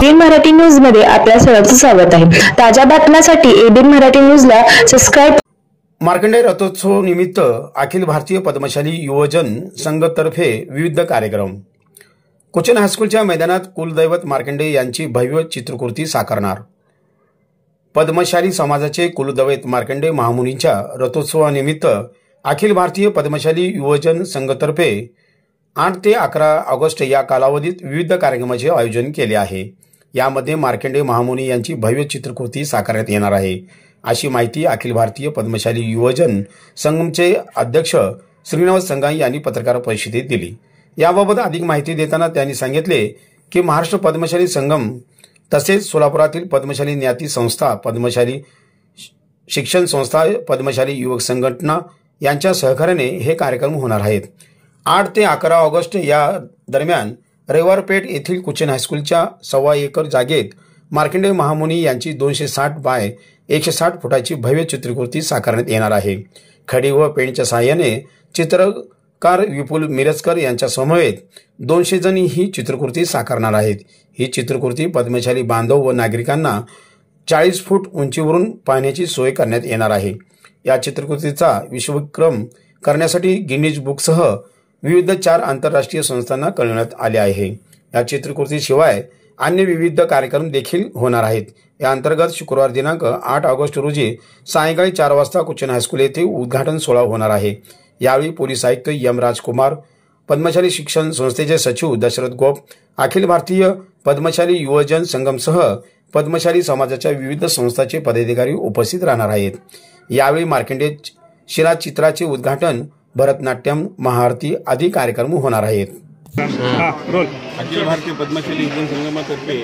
ABN Marathi news मध्ये आपल्या सर्वांचं स्वागत आहे। ताज्या बातम्यांसाठी एबीएन मराठी न्यूजला सबस्क्राइब। मार्कंडेय रथोत्सव निमित्त अखिल भारतीय पद्मशाली युवजन संघतर्फे विविध कार्यक्रम। कोचन हायस्कूलच्या मैदानात कुलदैवत मार्कंडेय यांची भव्य चित्रकृती साकारणार। पद्मशाली समाजाचे कुलदैवत मार्कंडेय महामुनींच्या रथोत्सवानिमित्त अखिल भारतीय पद्मशाली युवजन संघतर्फे 8 ते 11 ऑगस्ट या कालावधीत विविध कार्यक्रमाचे आयोजन केले आहे। यामध्ये मार्कंडेय महामुनी यांची भव्य चित्रकृती साकारण्यात येणार आहे, अशी माहिती अखिल भारतीय पद्मशाली युवजन संघमचे अध्यक्ष श्रीनिवास संघाई यांनी पत्रकार परिषदेत दिली। याबाबत अधिक माहिती देताना त्यांनी सांगितले की महाराष्ट्र पद्मशाली संगम तसेच सोलापुरातील पद्मशाली ज्ञाती संस्था, पद्मशाली शिक्षण संस्था, पद्मशाली युवक संघटना यांच्या सहकार्याने हे कार्यक्रम होणार आहेत। 8 ते 11 ऑगस्ट या दरम्यान रविवार पेठ येथील कोचन हायस्कूलच्या 1.25 एकर जागेत मार्कंडेय महामुनी यांची 260 बाय 160 फुटाची भव्य चित्रकृती साकारण्यात येणार आहे। खडी व पेनच्या सहाय्याने चित्रकार विपुल मिरजकर यांच्या समवेत 200 जण ही चित्रकृती साकारणार आहेत। ही चित्रकृती पद्मशाली बांधव व नागरिकांना 40 फूट उंचीवरून पाहण्याची सोय करण्यात येणार आहे। या चित्रकृतीचा विश्वविक्रम करण्यासाठी गिनीज बुकसह विविध 4 आंतरराष्ट्रीय संस्थांना कळवण्यात आले आहे। या चित्रकृतीशिवाय अन्य विविध कार्यक्रम देखील होणार आहेत। या अंतर्गत शुक्रवार दिनांक 8 ऑगस्ट रोजी सायंकाळी 4 वाजता कोचन हायस्कूल येथे उद्घाटन सोहळा होणार आहे। यावेळी पोलीस आयुक्त एम राजकुमार, पद्मशाली शिक्षण संस्थेचे सचिव दशरथ गोप, अखिल भारतीय पद्मशाली युवजन संगमसह पद्मशाली समाजाच्या विविध संस्थांचे पदाधिकारी उपस्थित राहणार आहेत। यावेळी मार्कंडेय शिलाचित्राचे उद्घाटन, भरतनाट्यम, महाआरती आदी कार्यक्रम होणार आहेत। अखिल भारतीय पद्मशाली युवजन संगमातर्फे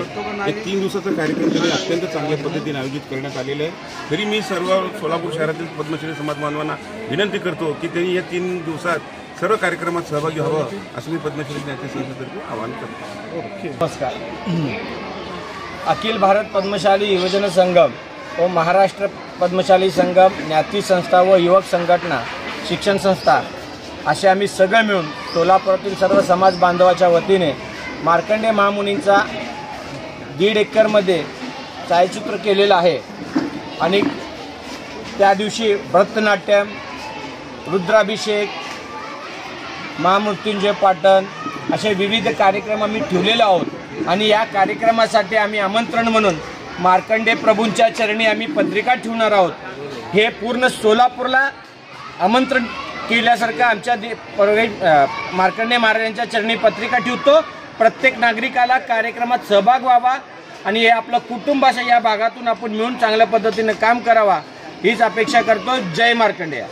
एक 3 दिवसाचा कार्यक्रम अत्यंत चांगल्या पद्धतीने आयोजित करण्यात आलेला आहे। तरी मी सर्व सोलापूर शहरातील पद्मशाली समाज बांधवांना विनंती करतो की त्यांनी या 3 दिवसात सर्व कार्यक्रमात सहभागी व्हावं, असं मी पद्मशाली ज्ञाती संस्थेतर्फे आवाहन करतो। नमस्कार। अखिल भारत पद्मशाली युवजन संगम व महाराष्ट्र पद्मशाली संगम, ज्ञाती संस्था व युवक संघटना, शिक्षण संस्था असे आम्ही सगळे मिळून सोलापुरातील सर्व समाज बांधवाच्या वतीने मार्कंडेय महामुनींचा 1.5 एकरमध्ये छायाचित्र केलेलं आहे आणि त्या दिवशी भरतनाट्यम, रुद्राभिषेक, महामृत्युंजय पाठण असे विविध कार्यक्रम आम्ही ठेवलेले आहोत। आणि या कार्यक्रमासाठी आम्ही आमंत्रण म्हणून मार्कंडेय प्रभूंच्या चरणी आम्ही पत्रिका ठेवणार आहोत। हे पूर्ण सोलापूरला आमंत्रण केल्यासारखं आमच्या मार्कंडेय महाराजांच्या चरणी पत्रिका ठेवतो। प्रत्येक नागरिकाला कार्यक्रमात सहभाग व्हावा आणि हे आपलं कुटुंब असं या भागातून आपण मिळून चांगल्या पद्धतीने काम करावा हीच अपेक्षा करतो। जय मार्कंडेय।